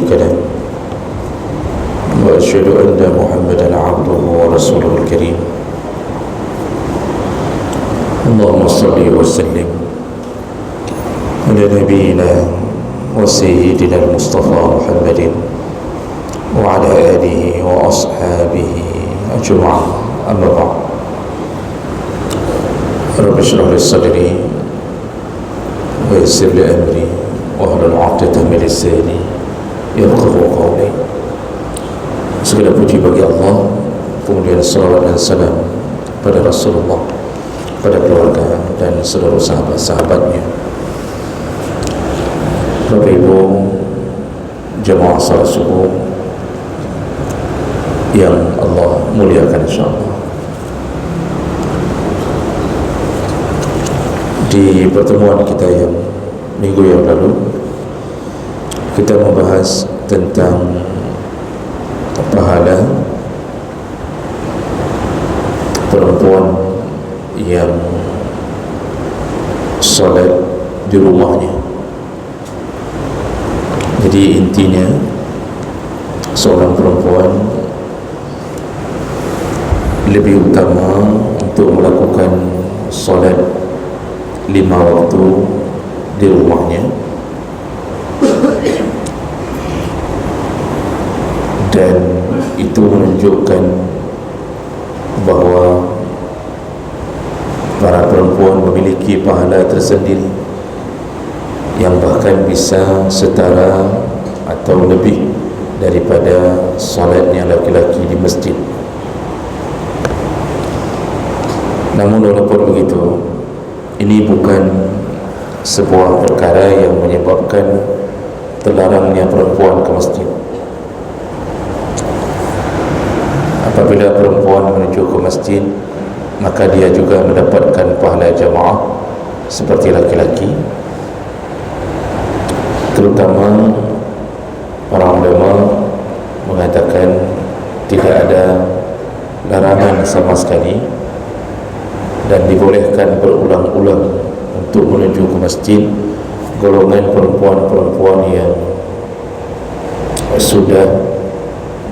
شريك له وأشهد أن محمدا عبده ورسوله الكريم. اللهم صل وسلم على نبينا وسيدنا المصطفى محمد وعلى آله وأصحابه أجمعين. أما بعد، رب اشرح لي صدري ويسر لي أمري واحلل عقدة من لساني yafqahu qawli. Segala puji bagi Allah, kemudian salawat dan salam pada Rasulullah, pada keluarga dan seluruh sahabat-sahabatnya. Bapak Ibu jemaah salat subuh yang Allah muliakan insyaallah. Di pertemuan kita yang minggu yang lalu, kita membahas tentang pahala perempuan yang salat di rumahnya. Jadi intinya, seorang perempuan lebih utama untuk melakukan salat 5 waktu di rumahnya, dan itu menunjukkan bahawa para perempuan memiliki pahala tersendiri yang bahkan bisa setara atau lebih daripada solatnya laki-laki di masjid. Namun walaupun begitu, ini bukan sebuah perkara yang menyebabkan terlarangnya perempuan ke masjid. Apabila perempuan menuju ke masjid, maka dia juga mendapatkan pahala jamaah seperti laki-laki. Terutama para ulama mengatakan tidak ada larangan sama sekali dan dibolehkan berulang-ulang untuk menuju ke masjid golongan perempuan-perempuan yang sudah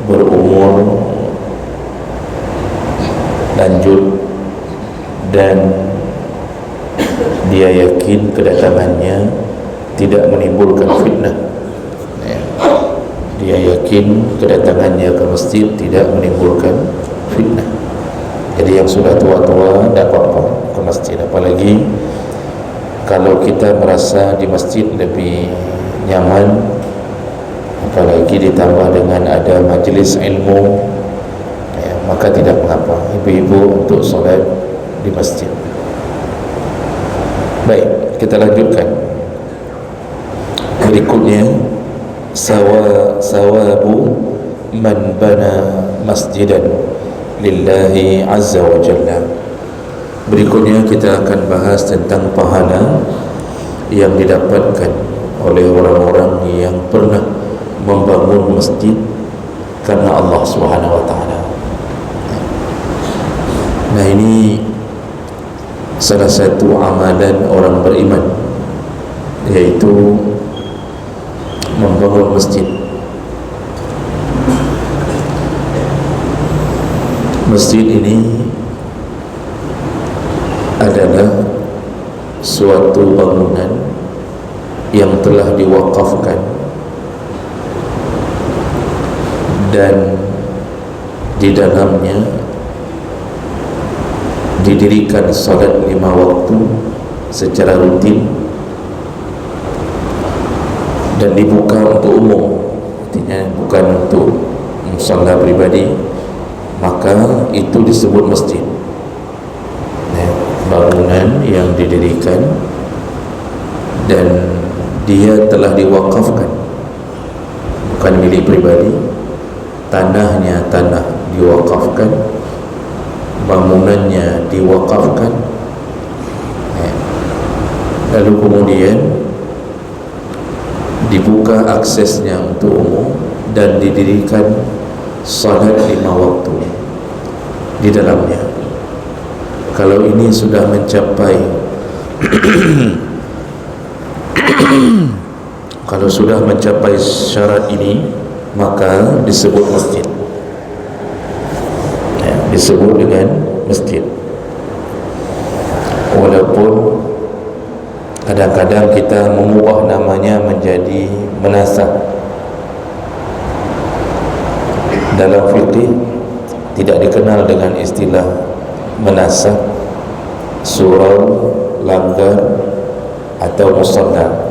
berumur lanjut dan dia yakin kedatangannya tidak menimbulkan fitnah. Dia yakin kedatangannya ke masjid tidak menimbulkan fitnah. Jadi yang sudah tua-tua tidak apa-apa ke masjid. Apalagi kalau kita merasa di masjid lebih nyaman, apalagi ditambah dengan ada majlis ilmu, maka tidak mengapa ibu-ibu untuk solat di masjid. Baik, kita lanjutkan. Berikutnya, sawabu man bana masjidan lillahi azza wa jalla. Berikutnya kita akan bahas tentang pahala yang didapatkan oleh orang-orang yang pernah membangun masjid karena Allah Subhanahu wa taala. Nah, ini salah satu amalan orang beriman, yaitu membangun masjid. Masjid ini adalah suatu bangunan yang telah diwakafkan dan di dalamnya didirikan salat 5 waktu secara rutin dan dibuka untuk umum, artinya bukan untuk musalla pribadi, maka itu disebut masjid. Bangunan yang didirikan dan dia telah diwakafkan, bukan milik pribadi, tanahnya tanah diwakafkan, bangunannya diwakafkan, lalu kemudian dibuka aksesnya untuk umum dan didirikan salat 5 waktu di dalamnya. Kalau ini sudah mencapai Kalau sudah mencapai syarat ini, maka disebut masjid, ya, disebut dengan masjid. Walaupun kadang-kadang kita mengubah namanya menjadi menasah. Dalam fikih tidak dikenal dengan istilah menasah, surau, langgar atau musalla.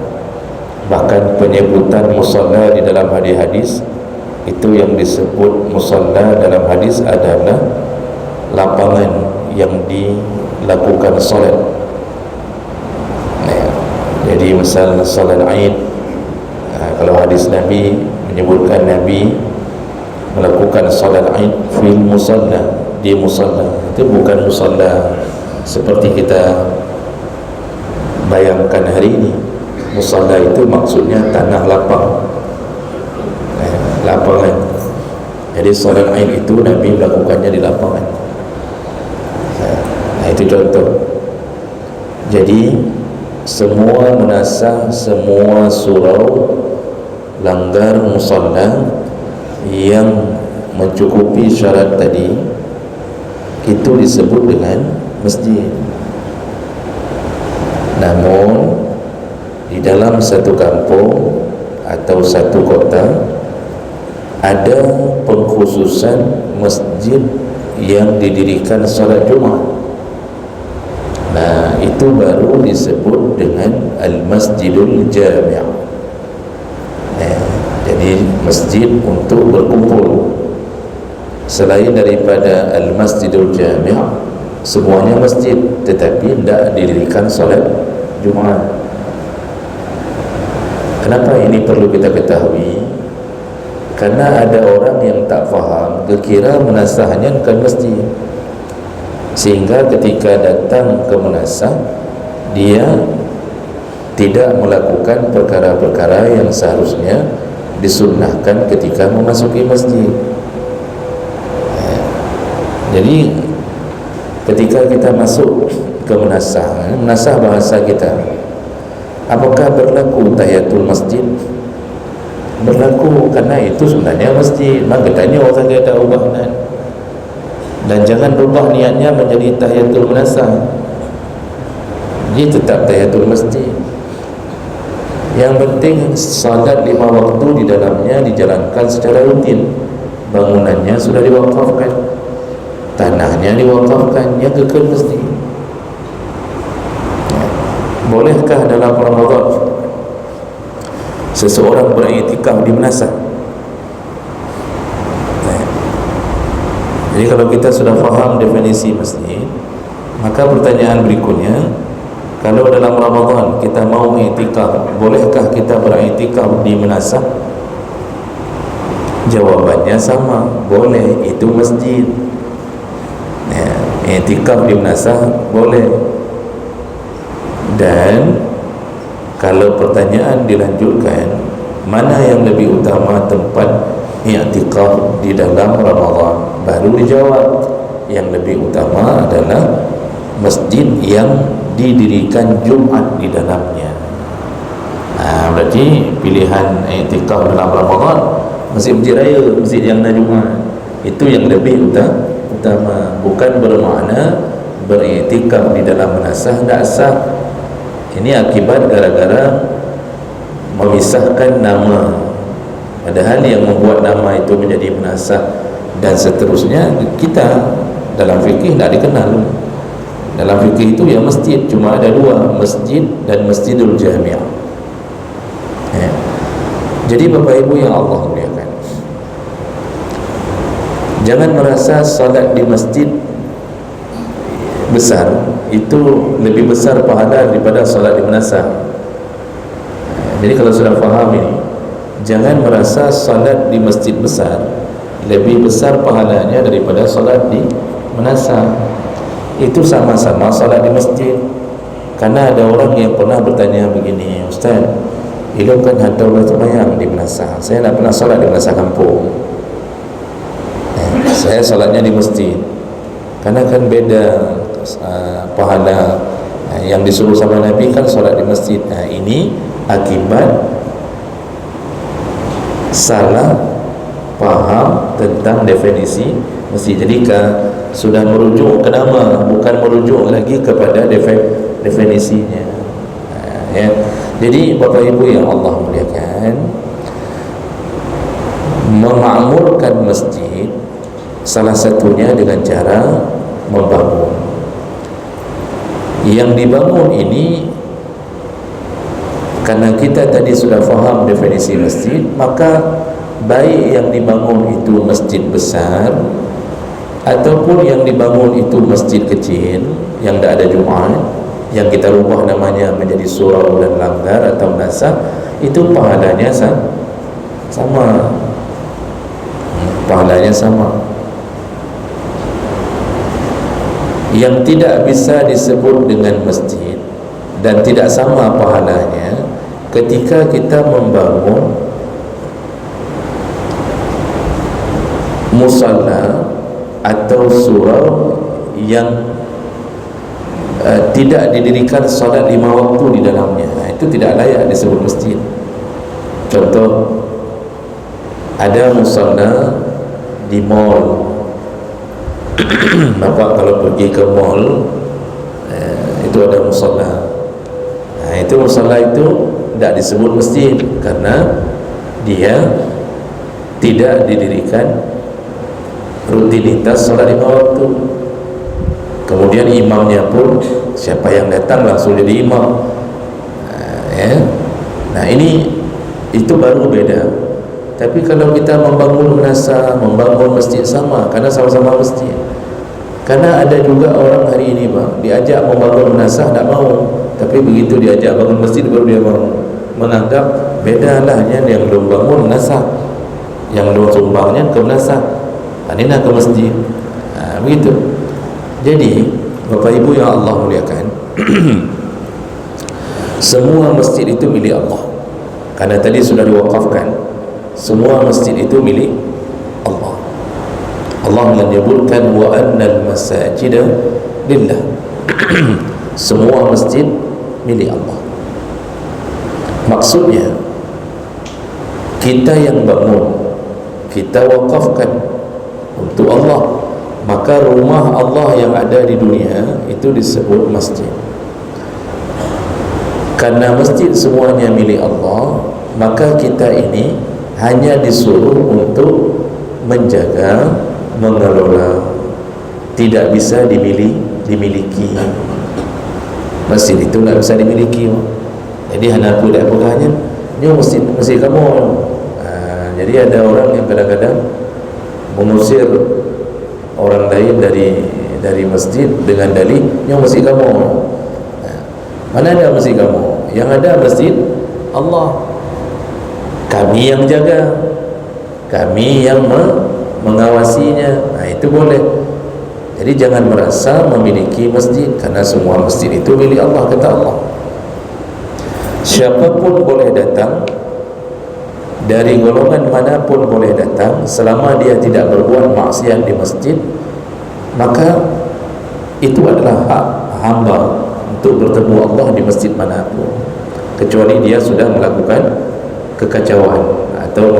Bahkan penyebutan musalla di dalam hadis-hadis itu, yang disebut musalla dalam hadis adalah lapangan yang dilakukan solat. Jadi misal solat Aid, kalau hadis Nabi menyebutkan Nabi melakukan solat Aid fil musalla, di musalla. Itu bukan musalla seperti kita bayangkan hari ini. Musalla itu maksudnya tanah lapang, lapangan. Jadi solat Aid itu Nabi melakukannya di lapangan. Nah, itu contoh. Jadi semua menasah, semua surau, langgar, musalla yang mencukupi syarat tadi, itu disebut dengan masjid. Namun di dalam satu kampung atau satu kota ada pengkhususan masjid yang didirikan salat Jumat. Nah, itu baru disebut dengan Al-Masjidul Jami'. Jadi masjid untuk berkumpul. Selain daripada Al-Masjidul Jami', semuanya masjid, tetapi tidak didirikan salat Jumat. Kenapa ini perlu kita ketahui? Karena ada orang yang tak faham, kira menasahnya bukan masjid, sehingga ketika datang ke menasah, dia tidak melakukan perkara-perkara yang seharusnya disunnahkan ketika memasuki masjid. Jadi ketika kita masuk ke menasah, menasah bahasa kita, apakah berlaku tahiyatul masjid? Berlaku, karena itu sebenarnya masjid. Maka tanya orang kata ubah, dan jangan rubah niatnya menjadi tahiyatul menasah. Dia tetap tahiyatul masjid. Yang penting salat 5 waktu di dalamnya dijalankan secara rutin. Bangunannya sudah diwakafkan, tanahnya diwakafkan, yang kekal masjid. Bolehkah dalam Ramadan seseorang beriktikaf di menasah? Jadi kalau kita sudah faham definisi masjid, maka pertanyaan berikutnya, kalau dalam Ramadan kita mau iktikaf, bolehkah kita beriktikaf di menasah? Jawabannya sama, boleh, itu masjid. Iktikaf di menasah boleh. Dan kalau pertanyaan dilanjutkan, mana yang lebih utama tempat i'tikaf di dalam Ramadan, baru dijawab yang lebih utama adalah masjid yang didirikan Jumat di dalamnya. Berarti pilihan i'tikaf dalam Ramadan masjid raya, masjid yang ada Jumat, itu yang lebih utama. Bukan bermakna beriktikaf di dalam menasah tak sah. Ini akibat gara-gara memisahkan nama, padahal yang membuat nama itu menjadi menasah dan seterusnya kita dalam fikih tidak dikenal. Dalam fikih itu ya masjid cuma ada dua, masjid dan Masjidul Jami'. Jadi Bapak Ibu yang Allah muliakan, jangan merasa salat di masjid besar itu lebih besar pahala daripada salat di menasah. Jadi kalau sudah faham ini, jangan merasa salat di masjid besar lebih besar pahalanya daripada salat di menasah. Itu sama-sama salat di masjid. Karena ada orang yang pernah bertanya begini, Ustaz, Ilmu kan hantar orang sembahyang di menasah, saya tak pernah salat di menasah kampung. Saya salatnya di masjid. Karena kan beda pahala. Yang disuruh sama Nabi kan salat di masjid. Ini akibat salah faham tentang definisi masjid. Jadi sudah merujuk ke nama, bukan merujuk lagi kepada definisinya. Ya. Jadi Bapak Ibu yang Allah muliakan, memakmurkan masjid salah satunya dengan cara membangun. Yang dibangun ini, karena kita tadi sudah faham definisi masjid, maka baik yang dibangun itu masjid besar ataupun yang dibangun itu masjid kecil yang tidak ada Jumaat, yang kita rubah namanya menjadi surau dan langgar atau nasah, itu pahalanya sama. Pahalanya sama. Yang tidak bisa disebut dengan masjid dan tidak sama pahalanya ketika kita membangun musalla atau surau yang tidak didirikan salat 5 waktu di dalamnya. Itu tidak layak disebut masjid. Contoh, ada musalla di mall. Bapak kalau pergi ke mall, itu ada musalla. Itu musalla itu tidak disebut masjid karena dia tidak didirikan rutinitas salat 5 waktu. Kemudian imamnya pun siapa yang datang langsung jadi imam. Nah ini itu baru beda. Tapi kalau kita membangun nasah, membangun masjid, sama, karena sama-sama masjid. Karena ada juga orang hari ini Pak, diajak membangun nasah tak mau, tapi begitu diajak bangun masjid baru dia mau. Menganggap beda lah yang belum bangun nasah, yang belum sumbangnya ke nasah, ini nak ke masjid. Begitu. Jadi Bapak Ibu yang Allah muliakan, semua masjid itu milik Allah. Karena tadi sudah diwakafkan, semua masjid itu milik Allah. Allah menyebutkan wa annal masajida lillah. Semua masjid milik Allah. Maksudnya kita yang bangun, kita wakafkan untuk Allah, maka rumah Allah yang ada di dunia itu disebut masjid. Karena masjid semuanya milik Allah, maka kita ini hanya disuruh untuk menjaga, mengelola, tidak bisa dimiliki. Masjid itu tidak bisa dimiliki. Jadi hanya aku tidak pegahnya, ini masjid kamu. Jadi ada orang yang kadang-kadang mengusir orang lain dari masjid dengan dalih, ini masjid kamu. Mana ada masjid kamu? Yang ada masjid Allah. Kami yang jaga, kami yang mengawasinya. Itu boleh. Jadi jangan merasa memiliki masjid, karena semua masjid itu milik Allah, kata Allah. Siapapun boleh datang, dari golongan manapun boleh datang, selama dia tidak berbuat maksiat di masjid, maka itu adalah hak hamba untuk bertemu Allah di masjid manapun, kecuali dia sudah melakukan kekacauan atau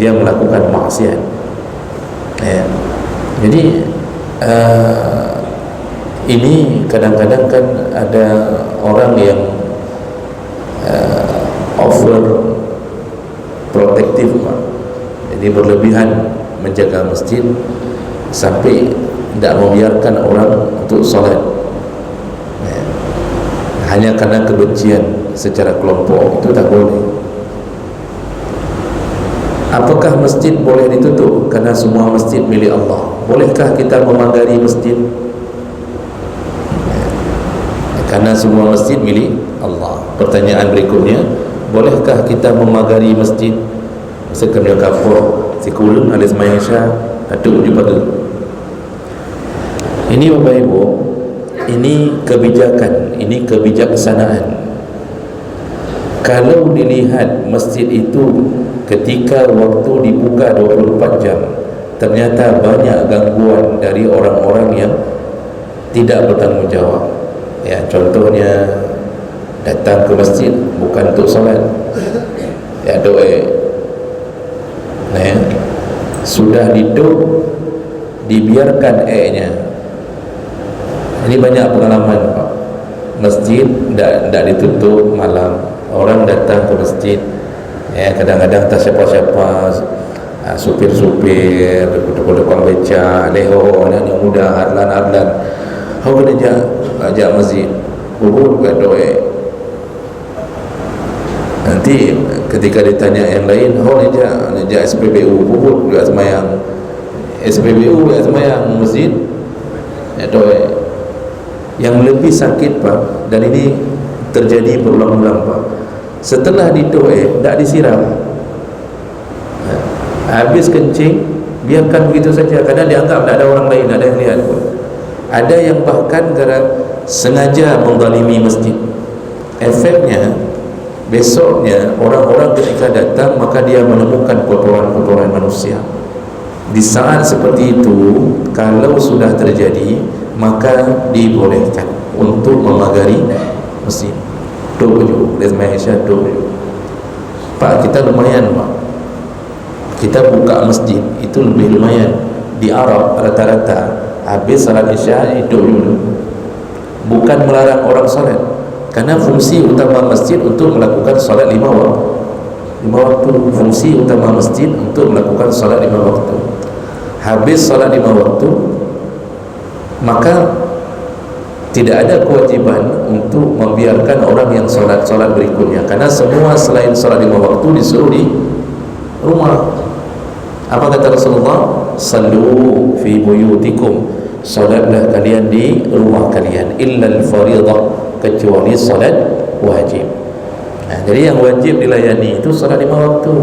dia melakukan maksiat. Jadi ini kadang-kadang kan ada orang yang over protektif, jadi berlebihan menjaga masjid sampai tidak membiarkan orang untuk salat, hanya karena kebencian secara kelompok. Itu tak boleh. Apakah masjid boleh ditutup karena semua masjid milik Allah? Bolehkah kita memagari masjid? Karena semua masjid milik Allah. Pertanyaan berikutnya, bolehkah kita memagari masjid? Sekerja kapur, sikulun, alis mayasya, aduk jumpa tu. Ini Bapak Ibu, ini kebijakan, ini kebijaksanaan. Kalau dilihat masjid itu ketika waktu dibuka 24 jam, ternyata banyak gangguan dari orang-orang yang tidak bertanggung jawab. Contohnya datang ke masjid bukan untuk salat, doa, sudah ditutup, dibiarkan airnya. Ini banyak pengalaman Pak. Masjid tidak ditutup malam, orang datang ke masjid, kadang-kadang tak siapa-siapa, supir-supir, tukang beca, leho, anak muda, arlan-arlan, kau kena ajak masjid, kubur kat doa. Nanti ketika ditanya yang lain, kau ajak SPBU, kubur juga semayang, SPBU juga semayang, masjid doa. Yang lebih sakit Pak, dan ini terjadi berulang-ulang Pak, setelah didoa tak disiram, habis kencing biarkan begitu saja, kadang dianggap tak ada orang lain, ada yang lihat pun. Ada yang bahkan sengaja menzalimi masjid. Efeknya besoknya orang-orang ketika datang, maka dia menemukan kotoran-kotoran manusia. Di saat seperti itu, kalau sudah terjadi, maka dibolehkan untuk memagari masjid. Tujuh, dari Malaysia tujuh. Pak, kita lumayan Pak, kita buka masjid itu lebih lumayan. Di Arab rata-rata habis salat isya itu dulu. Bukan melarang orang salat, karena fungsi utama masjid untuk melakukan salat 5 waktu. Fungsi utama masjid untuk melakukan salat 5 waktu. Habis salat 5 waktu, maka tidak ada kewajiban untuk membiarkan orang yang solat berikutnya, karena semua selain solat 5 waktu disuruh di rumah. Apa kata Rasulullah? Sallu fi buyutikum, solatlah kalian di rumah kalian, illal faridah, kecuali solat wajib. Jadi yang wajib dilayani itu solat 5 waktu.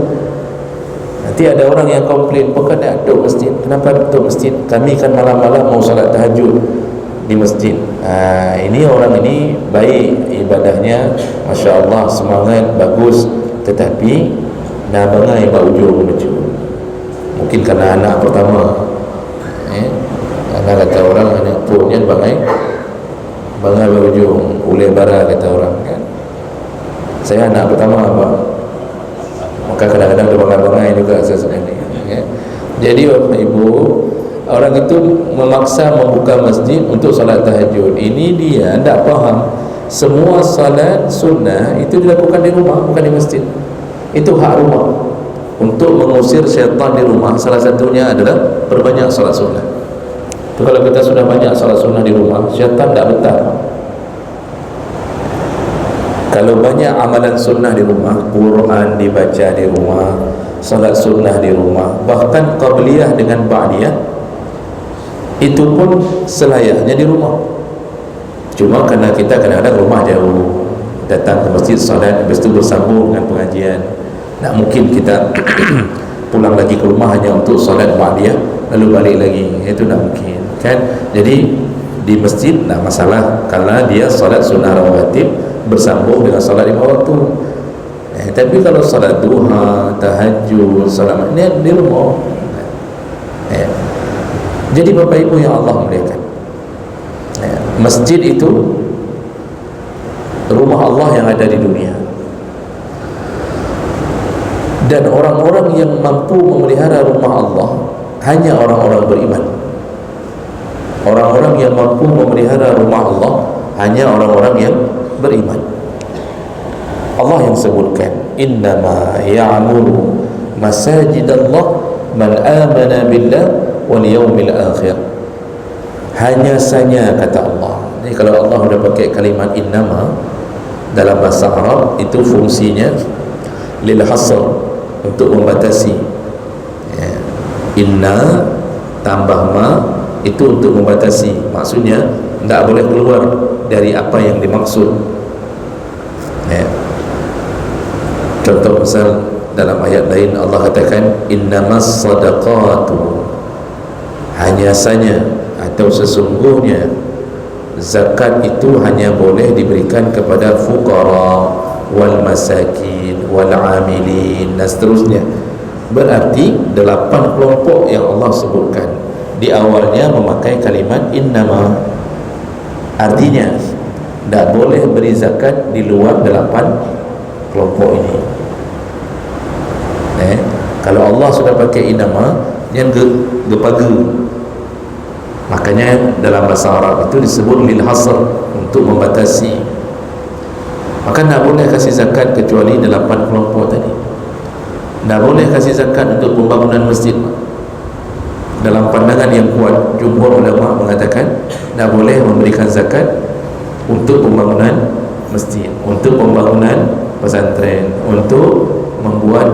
Nanti ada orang yang komplain, bukan nak duduk masjid. Kenapa duduk masjid? Kami kan malam-malam mau salat tahajud di masjid. Ini orang ini baik ibadahnya, Masya Allah, semangat, bagus, tetapi dah bangai berujung macam. Mungkin kerana anak pertama, anak kata orang, anak punya bangai berujung, uleh bara kata orang kan. Saya anak pertama Pak, maka kadang-kadang dia bangai juga sesuatu ya. Jadi Bapak Ibu, orang itu memaksa membuka masjid untuk salat tahajud. Ini dia tidak faham, semua salat sunnah itu dilakukan di rumah, bukan di masjid. Itu hak rumah. Untuk mengusir syaitan di rumah, salah satunya adalah perbanyak salat sunnah. Itu kalau kita sudah banyak salat sunnah di rumah, syaitan tidak betah. Kalau banyak amalan sunnah di rumah, Quran dibaca di rumah, salat sunnah di rumah, bahkan qabliyah dengan ba'diyah, itu pun selayaknya di rumah. Cuma kerana kita kadang-kadang rumah jauh, datang ke masjid salat, habis itu bersambung dengan pengajian, tak mungkin kita pulang lagi ke rumah hanya untuk salat ba'diyah lalu balik lagi, itu tak mungkin kan. Jadi di masjid tak masalah kalau dia salat sunnah rawatib bersambung dengan salat 5 waktu. Tapi kalau salat duha, tahajud, salat ini di rumah. Jadi Bapak Ibu yang Allah muliakan, masjid itu rumah Allah yang ada di dunia. Dan orang-orang yang mampu memelihara rumah Allah hanya orang-orang beriman. Orang-orang yang mampu memelihara rumah Allah hanya orang-orang yang beriman. Allah yang sebutkan, innama ya'muru masajidallah man amana billah wal yawmil akhir. Hanya saja kata Allah. Jadi kalau Allah sudah pakai kalimat innama dalam bahasa Arab, itu fungsinya lil hasr, untuk membatasi. Inna tambah ma itu untuk membatasi, maksudnya tidak boleh keluar dari apa yang dimaksud. Contoh misal dalam ayat lain Allah katakan innamas sadaqatu, hanya saja atau sesungguhnya zakat itu hanya boleh diberikan kepada fuqara wal masakin wal amilin dan seterusnya. Berarti 8 kelompok yang Allah sebutkan di awalnya memakai kalimat innama. Artinya tidak boleh beri zakat di luar 8 kelompok ini. Kalau Allah sudah pakai innama, yang gepaga. Makanya dalam bahasa Arab itu disebut lil hasr, untuk membatasi. Maka tak boleh kasih zakat kecuali 8 kelompok tadi. Tak boleh kasih zakat untuk pembangunan masjid. Dalam pandangan yang kuat, jumhur ulama mengatakan tak boleh memberikan zakat untuk pembangunan masjid, untuk pembangunan pesantren, untuk membuat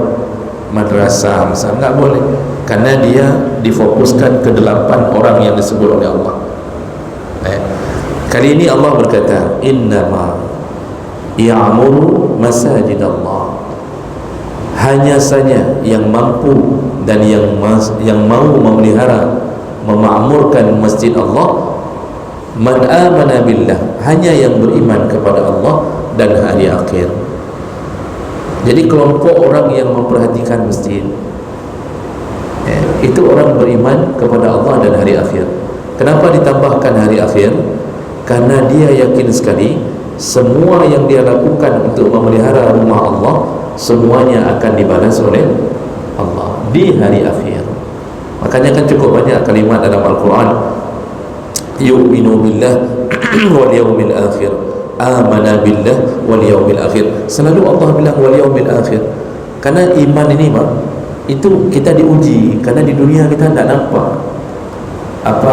madrasah misalnya, tak boleh, karena dia difokuskan ke 8 orang yang disebut oleh Allah. Kali ini Allah berkata, innama ya'muru masajid Allah, hanya saja yang mampu dan yang mau memelihara, memakmurkan masjid Allah, man amana billah, hanya yang beriman kepada Allah dan hari akhir. Jadi kelompok orang yang memperhatikan masjid, itu orang beriman kepada Allah dan hari akhir. Kenapa ditambahkan hari akhir? Karena dia yakin sekali semua yang dia lakukan untuk memelihara rumah Allah, semuanya akan dibalas oleh Allah di hari akhir. Makanya kan cukup banyak kalimat dalam Al-Quran, yu'minu billah wal yawmil akhir, amana billah wal yawmil akhir. Selalu Allah bilang wal yawmil akhir, karena iman ini itu kita diuji. Karena di dunia kita tidak nampak apa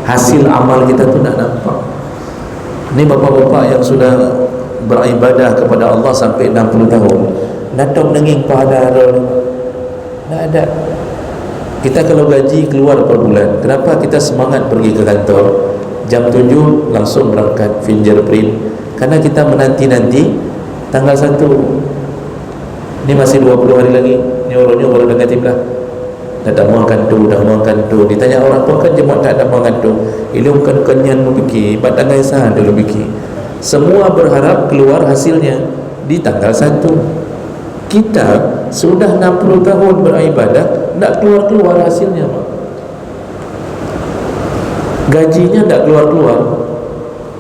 hasil amal kita tu, tidak nampak. Ini bapak-bapak yang sudah beribadah kepada Allah sampai 60 tahun, datang nenging pahala tidak ada. Kita kalau gaji keluar per bulan, kenapa kita semangat pergi ke kantor jam 7 langsung berangkat fingerprint? Karena kita menanti-nanti tanggal 1. Ini masih 20 hari lagi, ni orangnya baru negatif lah, dah muangkan tu, dah muangkan tu. Ditanya orang tu kan jemaah tak ada muangkan tu, ilmu kan kenyan memikir batangai sah dulu fikir. Semua berharap keluar hasilnya di tanggal 1. Kita sudah 60 tahun beribadah, tak keluar-keluar hasilnya, Pak. Gajinya tak keluar-keluar.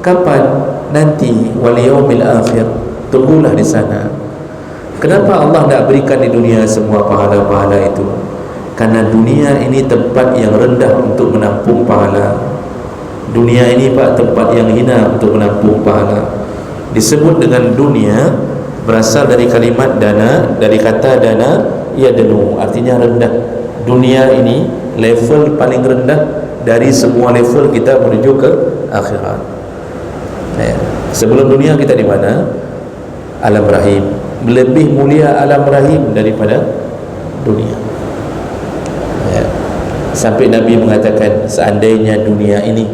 Kapan? Nanti wal yaumil akhir. Tunggulah di sana. Kenapa Allah tak berikan di dunia semua pahala-pahala itu? Karena dunia ini tempat yang rendah untuk menampung pahala. Dunia ini, Pak, tempat yang hina untuk menampung pahala. Disebut dengan dunia berasal dari kalimat dana, dari kata dana yadnu, artinya rendah. Dunia ini level paling rendah dari semua level kita menuju ke akhirat. Sebelum dunia kita di mana? Alam rahim. Lebih mulia alam rahim daripada dunia. Sampai Nabi mengatakan, seandainya dunia ini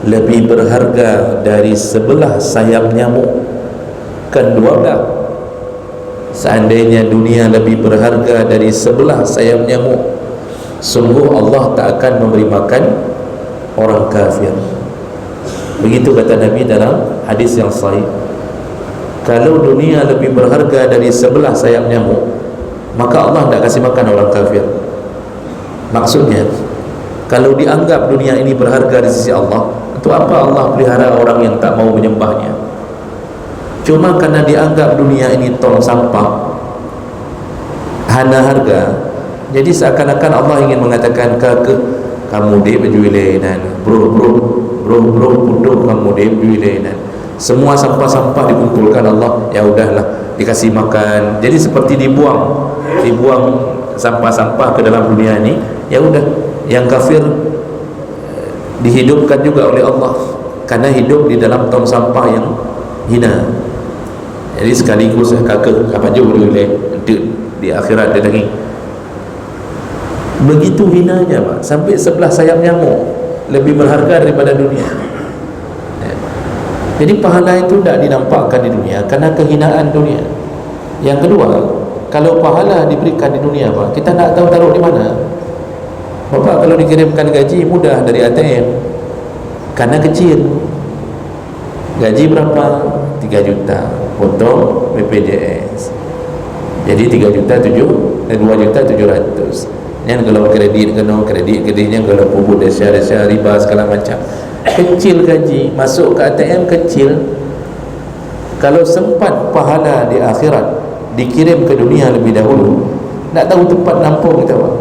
lebih berharga dari sebelah sayap nyamuk, kan 12. Seandainya dunia lebih berharga dari sebelah sayap nyamuk, sungguh Allah tak akan memberi makan orang kafir. Begitu kata Nabi dalam hadis yang sahih. Kalau dunia lebih berharga dari sebelah sayap nyamuk, maka Allah tak kasih makan orang kafir. Maksudnya, kalau dianggap dunia ini berharga di sisi Allah, untuk apa Allah pelihara orang yang tak mau menyembahnya? Cuma karena dianggap dunia ini tong sampah, hana harga, jadi seakan-akan Allah ingin mengatakan ke kamu dia berjuilenan, bro putuh kamu dia berjuilenan. Semua sampah-sampah dikumpulkan Allah, ya udahlah dikasih makan. Jadi seperti dibuang sampah-sampah ke dalam dunia ini, ya udah. Yang kafir dihidupkan juga oleh Allah karena hidup di dalam tong sampah yang hina. Jadi sekaligus kakak apa je boleh di akhirat dia lagi. Begitu hinanya, Pak, sampai sebelah sayap nyamuk lebih berharga daripada dunia. Jadi pahala itu tidak dinampakkan di dunia karena kehinaan dunia. Yang kedua, kalau pahala diberikan di dunia, Pak, kita tak tahu taruh di mana. Bapak kalau dikirimkan gaji mudah dari ATM, karena kecil. Gaji berapa? 3 juta, potong BPJS, jadi 2.700.000. Yang kalau kreditnya kalau pupuk desa riba segala macam, kecil gaji, masuk ke ATM kecil. Kalau sempat pahala di akhirat dikirim ke dunia lebih dahulu, tak tahu tempat nampung kita, Pak.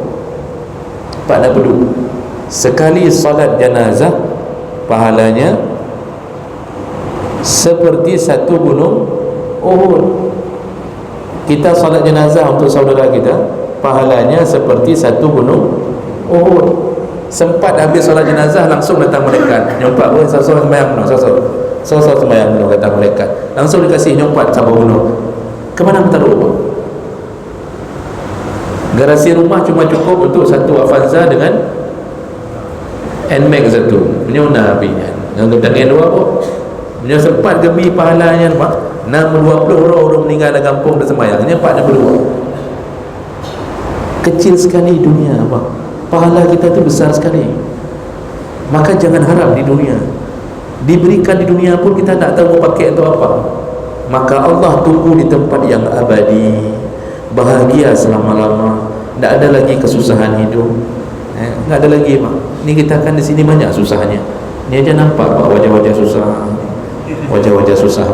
Sekali salat jenazah pahalanya seperti satu gunung Uhud. Kita salat jenazah untuk saudara kita, pahalanya seperti satu gunung Uhud. Sempat habis salat jenazah, langsung datang malaikat nyompat, sosok sembahyang penuh, sosok sembahyang penuh, kata malaikat, langsung dikasih nyompat sabar penuh. Kemana minta doa? Garasi rumah cuma cukup untuk satu Avanza dengan NMAX satu, menyona apinya dengan gedangnya dua pun punya sempat gebi pahalanya pak. 620 orang meninggal dalam kampung dan sembahyangnya 42. Kecil sekali dunia pak, pahala kita tu besar sekali. Maka jangan harap di dunia, diberikan di dunia pun kita tak tahu pakai untuk apa. Maka Allah tunggu di tempat yang abadi, bahagia selama-lama, tak ada lagi kesusahan hidup, tak ada lagi pak. Ni kita kan di sini banyak susahnya. Ni aja nampak pak, wajah-wajah susah, wajah-wajah susah.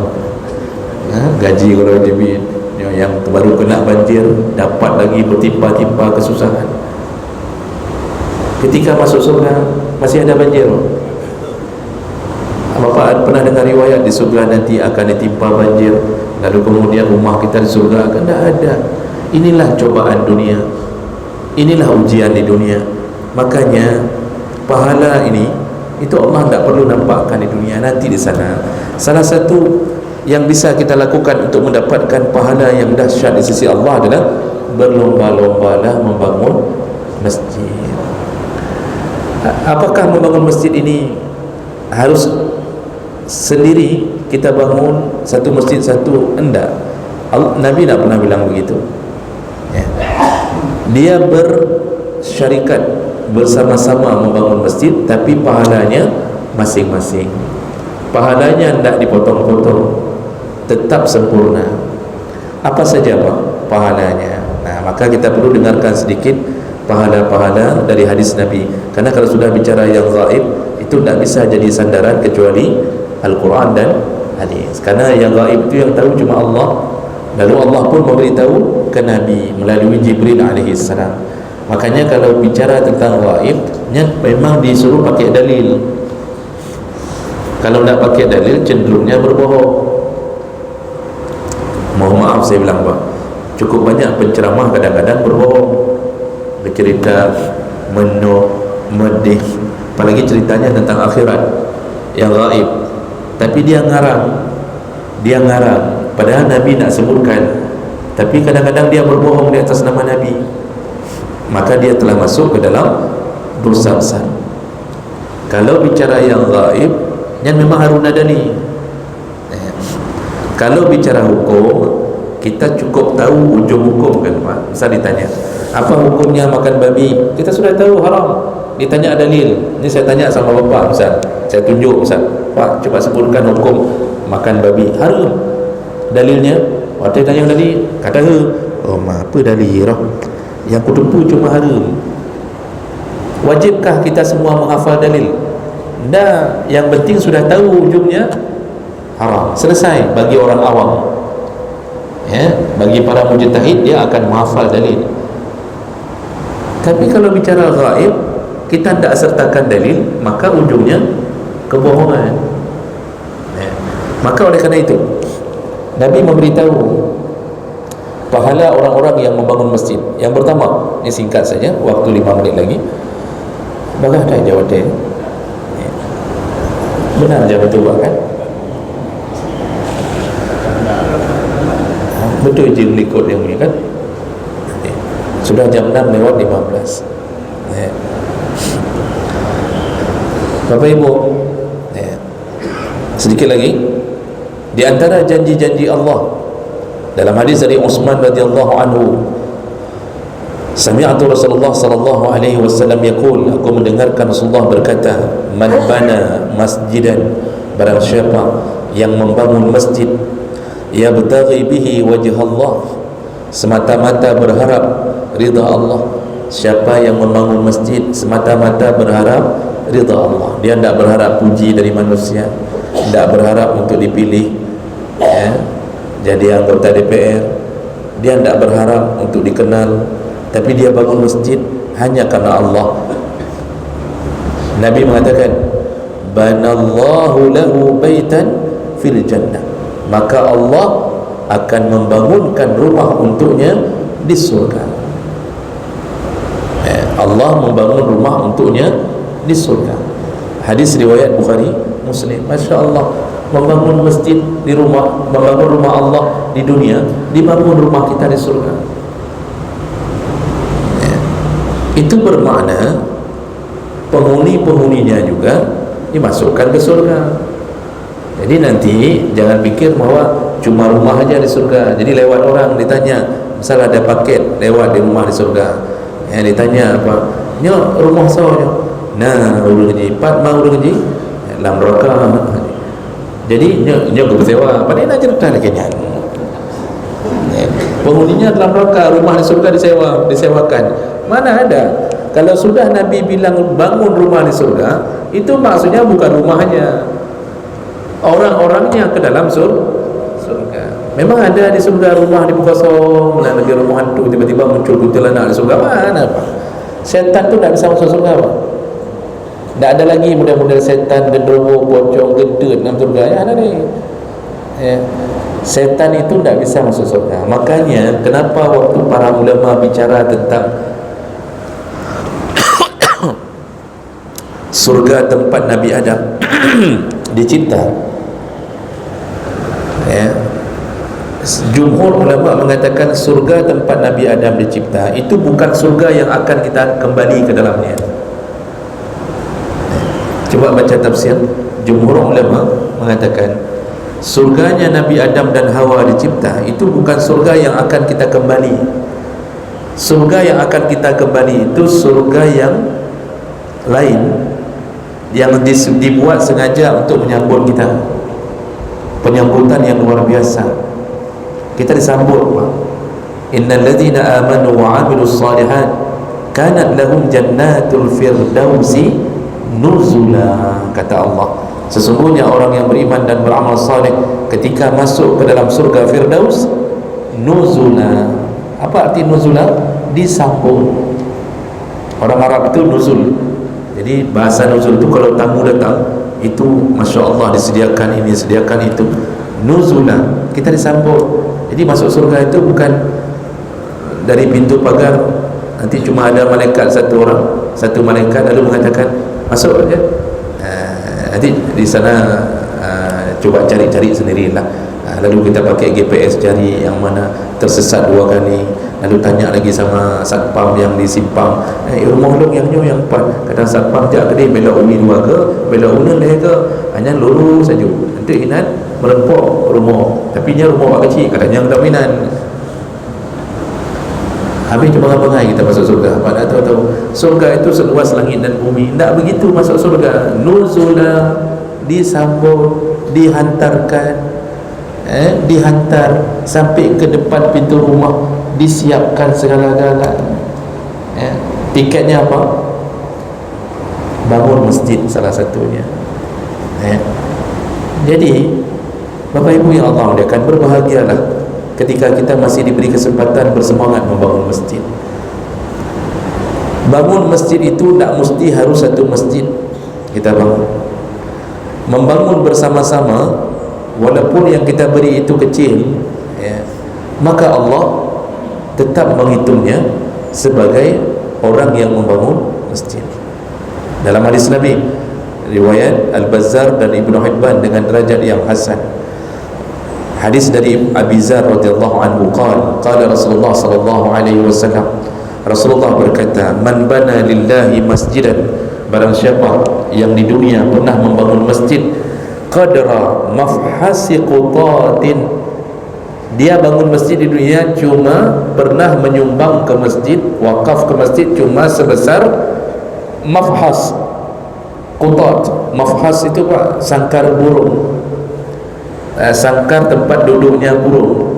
Gaji kalau debit, yang baru kena banjir dapat lagi bertimpa-timpa kesusahan. Ketika masuk surga masih ada banjir. Bapak pernah dengar riwayat di surga nanti akan ditimpa banjir, lalu kemudian rumah kita di surga akan tak ada. Inilah cobaan dunia, inilah ujian di dunia. Makanya pahala ini itu Allah tak perlu nampakkan di dunia, nanti di sana. Salah satu yang bisa kita lakukan untuk mendapatkan pahala yang dahsyat di sisi Allah adalah berlomba-lombalah membangun masjid. Apakah membangun masjid ini harus sendiri kita bangun satu masjid satu? Enggak. Nabi tak pernah bilang begitu. Dia bersyarikat bersama-sama membangun masjid, tapi pahalanya masing-masing. Pahalanya tidak dipotong-potong, tetap sempurna. Apa saja pak pahalanya? Nah, maka kita perlu dengarkan sedikit pahala-pahala dari hadis Nabi. Karena kalau sudah bicara yang gaib, itu tidak bisa jadi sandaran kecuali Al-Quran dan hadis. Karena yang gaib itu yang tahu cuma Allah. Lalu Allah pun memberitahu ke Nabi melalui Jibril alaihissalam. Makanya kalau bicara tentang gaib, memang disuruh pakai dalil. Kalau tidak pakai dalil, cenderungnya berbohong. Mohon maaf saya bilang pak, cukup banyak penceramah kadang-kadang berbohong, bercerita medih, apalagi ceritanya tentang akhirat yang gaib, tapi dia ngarang, padahal Nabi nak sebutkan, tapi kadang-kadang dia berbohong di atas nama Nabi. Maka dia telah masuk ke dalam dosa besar. Kalau bicara yang gaib, yang memang harun adani. Kalau bicara hukum, kita cukup tahu ujung hukum kan pak. Misal ditanya, apa hukumnya makan babi? Kita sudah tahu haram. Ditanya dalil. Ini saya tanya sama bapak, misal saya tunjuk, misal pak coba sebutkan hukum makan babi, haram. Dalilnya? Waktu tanya dalil, kata oh apa dalil? Yang kutupu cuma haram. Wajibkah kita semua menghafal dalil? Dah, yang penting sudah tahu ujungnya haram. Selesai bagi orang awam. Bagi para mujtahid dia akan menghafal dalil. Tapi kalau bicara gaib, kita tidak sertakan dalil, maka ujungnya kebohongan. Maka oleh kerana itu Nabi memberitahu pahala orang-orang yang membangun masjid. Yang pertama, ini singkat saja, waktu 5 menit lagi. Bagai ada jawapan. Benar je betul buat kan? Betul je berikut yang ni kan? Sudah jam 6 lewat 15. Bapak Ibu, sedikit lagi. Di antara janji-janji Allah dalam hadis dari Utsman radhiyallahu anhu, sami'tu Rasulullah sallallahu alaihi wasallam yaqul, aku mendengarkan Rasulullah berkata, man bana masjidan, barang siapa yang membangun masjid, yabtaghi bihi wajh Allah, semata-mata berharap ridha Allah. Siapa yang membangun masjid semata-mata berharap ridha Allah, dia tidak berharap puji dari manusia, tidak berharap untuk dipilih jadi anggota DPR, dia tidak berharap untuk dikenal, tapi dia bangun masjid hanya karena Allah. Nabi mengatakan, banallahu lahu baitan fil jannah, maka Allah akan membangunkan rumah untuknya di surga. Allah membangun rumah untuknya di surga. Hadis riwayat Bukhari, Muslim. Masya Allah, membangun masjid di rumah, membangun rumah Allah di dunia, dibangun rumah kita di surga. Itu bermakna penghuni-penghuninya juga dimasukkan ke surga. Jadi nanti jangan pikir bahwa cuma rumah aja di surga. Jadi lewat orang ditanya, misal ada paket lewat di rumah di surga, ditanya apa? Nyo rumah saya. Nah, udah kerja 4 mau udah kerja dalam neraka. Jadi nyo bersewa. Padahal nak cerita lagi nya. Penghuninya dalam neraka, rumah di surga disewakan. Mana ada? Kalau sudah Nabi bilang bangun rumah di surga, itu maksudnya bukan rumahnya, orang-orangnya ke dalam surga. Memang ada di surga rumah di kosong, lagi rumah hantu, tiba-tiba muncul kuntilanak di surga. Mana Pak? Setan tu tak bisa masuk surga Pak. Tak ada lagi model-model setan, genderuwo, pocong, gendut dalam surga. Ya ada ni. Setan itu tak bisa masuk surga. Makanya kenapa waktu para ulama bicara tentang surga tempat Nabi Adam dicipta, jumhur ulama mengatakan surga tempat Nabi Adam dicipta itu bukan surga yang akan kita kembali ke dalamnya. Coba baca tafsir. Jumhur ulama mengatakan surganya Nabi Adam dan Hawa dicipta itu bukan surga yang akan kita kembali. Surga yang akan kita kembali itu surga yang lain, yang dibuat sengaja untuk menyambut kita, penyambutan yang luar biasa. Kita disambut, Pak. Innal ladzina amanu wa 'amilus shalihat kanat lahum jannatul firdausi nuzula, kata Allah. Sesungguhnya orang yang beriman dan beramal saleh ketika masuk ke dalam surga Firdaus, nuzula. Apa arti nuzula? Disambut. Orang Arab itu nuzul. Jadi bahasa nuzul itu kalau tamu datang, itu Masya Allah disediakan ini, disediakan itu. Nuzula, kita disambut. Jadi masuk surga itu bukan dari pintu pagar, nanti cuma ada malaikat satu malaikat lalu mengatakan masuk aja. Nanti di sana coba cari-cari sendirilah. Lalu kita pakai GPS cari yang mana tersesat 2 kali, lalu tanya lagi sama satpam yang di simpang, rumah long yang empat. Kadang satpam jak ke dia belok umi 2 ke belok unan dia ke, hanya lurus saja. Nanti inan merempok rumah, tapi nya rumah pak kecil, kadang tak minan. Habis cuma ngapai kita masuk surga. Pada tahu surga itu seluas langit dan bumi. Tak begitu masuk surga. Nuzula, disambut, dihantarkan, dihantar sampai ke depan pintu rumah, disiapkan segala-galanya. Tiketnya apa? Bangun masjid salah satunya. Jadi Bapak Ibu yang Allah muliakan, berbahagialah ketika kita masih diberi kesempatan bersemangat membangun masjid. Bangun masjid itu tak mesti harus satu masjid kita bangun. Membangun bersama-sama, walaupun yang kita beri itu kecil, maka Allah tetap menghitungnya sebagai orang yang membangun masjid. Dalam hadis Nabi riwayat Al-Bazzar dan Ibnu Hibban dengan derajat yang hasan, hadis dari Abi Zar radhiyallahu anhu qala Rasulullah sallallahu alaihi wasallam, Rasulullah berkata, man bana lillahi masjidan, barang siapa yang di dunia pernah membangun masjid qadra mafhasi qutatin, dia bangun masjid di dunia cuma pernah menyumbang ke masjid, wakaf ke masjid cuma sebesar mafhas qutat. Mafhas itu Pak, sangkar burung, sangkar tempat duduknya burung.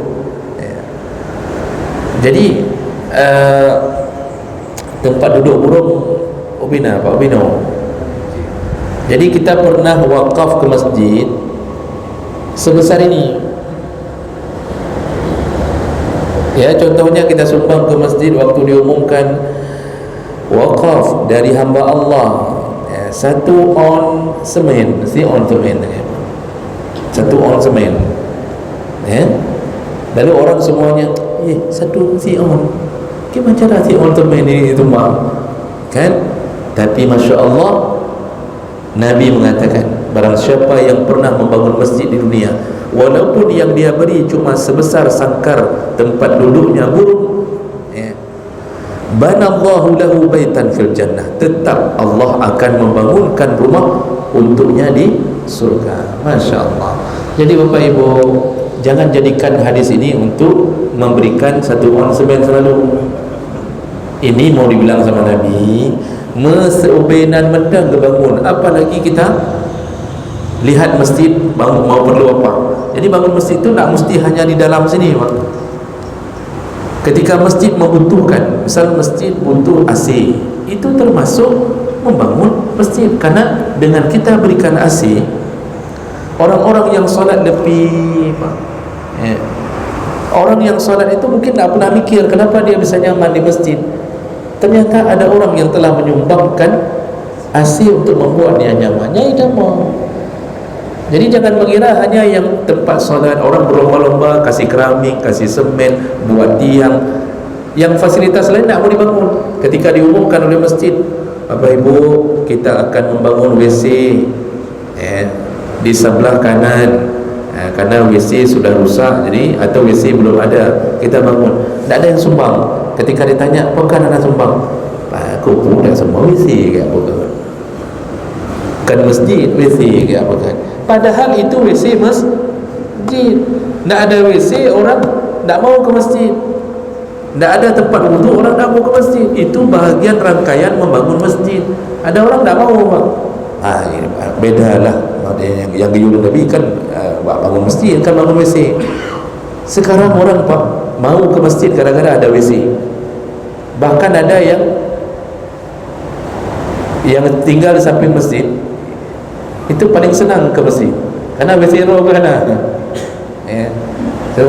Jadi tempat duduk burung Ubina, Pak Ubino. Jadi kita pernah wakaf ke masjid sebesar ini. Ya, contohnya kita sumbang ke masjid waktu diumumkan wakaf dari hamba Allah, satu on semen, mesti on semen, satu on semen, lalu orang semuanya satu si on, gimana cara si on semen ini tumbang kan? Tapi Masya Allah, Nabi mengatakan barang siapa yang pernah membangun masjid di dunia, walaupun yang dia beri cuma sebesar sangkar tempat duduknya burung, banallahu lahu baitan fil jannah, tetap Allah akan membangunkan rumah untuknya di surga. Masya Allah. Jadi Bapak Ibu, jangan jadikan hadis ini untuk memberikan satu on semen selalu. Ini mau dibilang sama Nabi, meseubenan mendang kebangun, apalagi kita lihat masjid bangun mau perlu apa. Jadi bangun masjid itu tak mesti hanya di dalam sini, Pak. Ketika masjid membutuhkan, misal masjid butuh AC, itu termasuk membangun masjid. Karena dengan kita berikan AC, orang-orang yang solat lebih, orang yang solat itu mungkin tak pernah mikir kenapa dia bisa nyaman di masjid. Ternyata ada orang yang telah menyumbangkan AC untuk membuat dia nyamannya, dia mau. Jadi jangan mengira hanya yang tempat solat orang berlomba-lomba kasih keramik, kasih semen, buat tiang, yang fasilitas lain tak mau dibangun. Ketika diumumkan oleh masjid, Bapak Ibu, kita akan membangun WC di sebelah kanan, karena WC sudah rusak, jadi atau WC belum ada, kita bangun. Tak ada yang sumbang. Ketika ditanya, apakah anda sumbang? Aku pun tak sumbang WC ke apa kan masjid WC ke apa kan. Padahal itu WC masjid. Tak ada WC, orang tak mau ke masjid. Tak ada tempat wudhu, orang tak mau ke masjid. Itu bahagian rangkaian membangun masjid. Ada orang tak mau, Pak. Ini bedalah. Yang gayung Nabi kan bangun masjid, kan bangun WC. Sekarang orang, Pak, mau ke masjid gara-gara ada WC. Bahkan ada yang tinggal di samping masjid, itu paling senang ke masjid karena WC roh ke sana.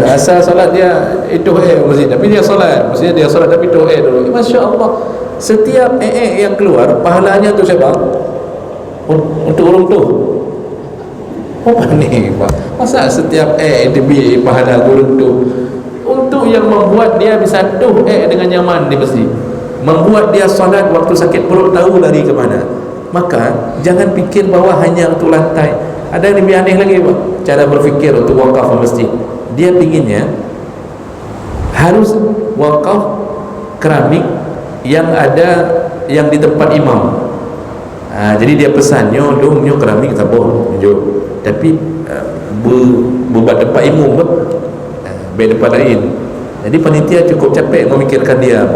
Asal solat dia itu masjid, tapi dia solat, maksudnya dia solat tapi itu dulu. Masya Allah, setiap yang keluar pahalanya tu siapa? Untuk orang tu. Apa ni, Pak? Masa setiap diberi pahala guru tu untuk yang membuat dia bisa dengan nyaman di masjid, membuat dia solat waktu sakit perut tahu lari ke mana. Maka jangan fikir bahawa hanya untuk lantai. Ada yang lebih aneh lagi, Pak, cara berfikir untuk wakaf masjid. Dia pinginnya harus wakaf keramik yang ada yang di tempat imam. Jadi dia pesan nyo keramik tabur nyo, tapi buat tempat imam beda tempat lain. Jadi panitia cukup capek memikirkan dia.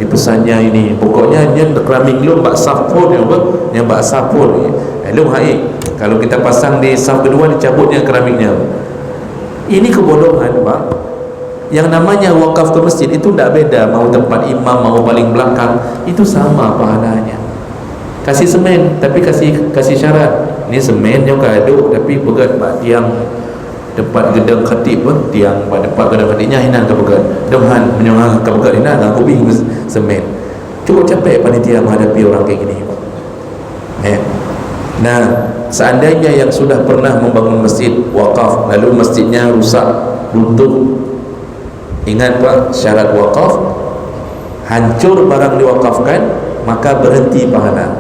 Dipesannya ini, pokoknya yang keramik lu bak safun yang bak safun lu kalau kita pasang di saf kedua dicabutnya keramiknya. Ini kebodohan, Pak. Yang namanya wakaf ke masjid itu tidak beda mau tempat imam mau paling belakang, itu sama pahalanya. Kasih semen tapi kasih syarat, ini semen yang kaduk tapi pegat bak tiang tempat gedang khatib pun tiang pada tempat gedang khatibnya hinan ke pegat dengan menyongang ke pegat hinan aku bingung semen. Cukup capek panitia menghadapi orang kayak gini, Pak. Nah, seandainya yang sudah pernah membangun masjid wakaf lalu masjidnya rusak, runtuh, ingat, Pak, syarat wakaf hancur barang diwakafkan maka berhenti pahala.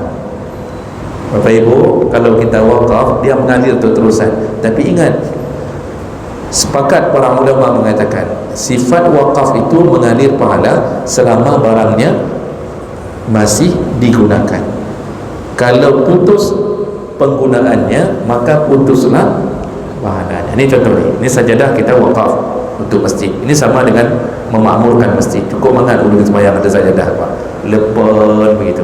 Bapak Ibu, kalau kita wakaf dia mengalir terus-terusan. Tapi ingat, sepakat para ulama mengatakan sifat wakaf itu mengalir pahala selama barangnya masih digunakan. Kalau putus penggunaannya maka putuslah pahalanya. Ini contoh ini sajadah kita wakaf untuk masjid. Ini sama dengan memakmurkan masjid. Cukup mangat dulu sembahyang ada sajadah, Pak. Lepon begitu.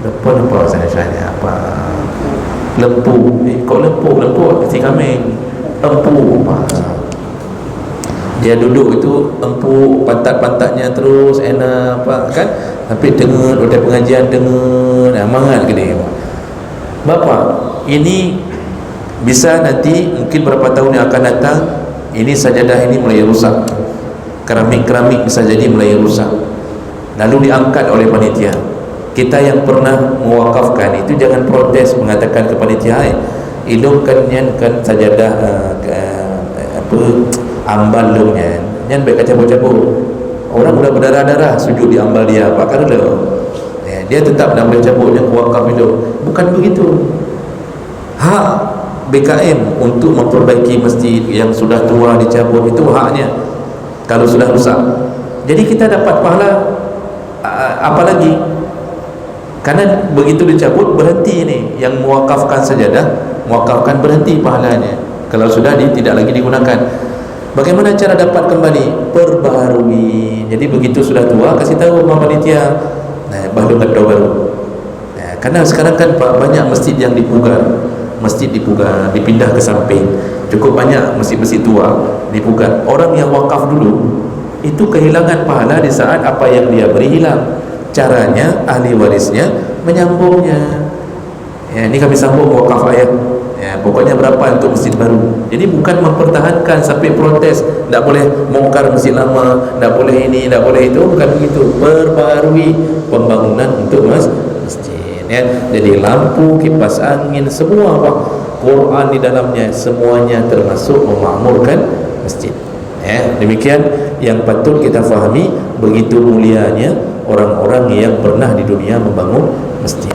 Lepon apa saya apa? Lempu. Kok lempu si kambing. Empu, Pak. Dia duduk itu empu pantat-pantatnya terus enak, Pak, kan? Tapi dengar udah pengajian dengar, mangat gini, Pak. Bapak, ini bisa nanti mungkin berapa tahun yang akan datang ini sajadah ini mulai rusak, keramik bisa jadi mulai rusak, lalu diangkat oleh panitia, Kita yang pernah mewakafkan itu jangan protes mengatakan ke panitia, hidupkan kan sajadah apa ambal lu nyan baik cabut-cabut. Orang sudah berdarah-darah sujud di ambal dia, apa kata dia tetap nak boleh cabut yang wakaf itu. Bukan begitu. Hak BKM untuk memperbaiki masjid yang sudah tua dicabut itu haknya kalau sudah rusak. Jadi kita dapat pahala apa lagi? Karena begitu dicabut berhenti ini, yang mewakafkan sajadah, mewakafkan berhenti pahalanya kalau sudah tidak lagi digunakan. Bagaimana cara dapat kembali? Perbaharui. Jadi begitu sudah tua kasih tahu sama panitia, baru kedua baru. Karena sekarang kan banyak masjid yang dipugar, dipindah ke samping. Cukup banyak masjid-masjid tua dipugar. Orang yang wakaf dulu itu kehilangan pahala di saat apa yang dia beri hilang. Caranya ahli warisnya menyambungnya. Ini kami sambung wakaf ayat. Pokoknya berapa untuk masjid baru. Jadi bukan mempertahankan sampai protes, tak boleh bongkar masjid lama, tak boleh ini, tak boleh itu, bukan begitu. Perbaharui pembangunan untuk masjid. Jadi lampu, kipas angin, semua apa, Quran di dalamnya, semuanya termasuk memakmurkan masjid. Demikian yang patut kita fahami, begitu mulianya orang-orang yang pernah di dunia membangun masjid.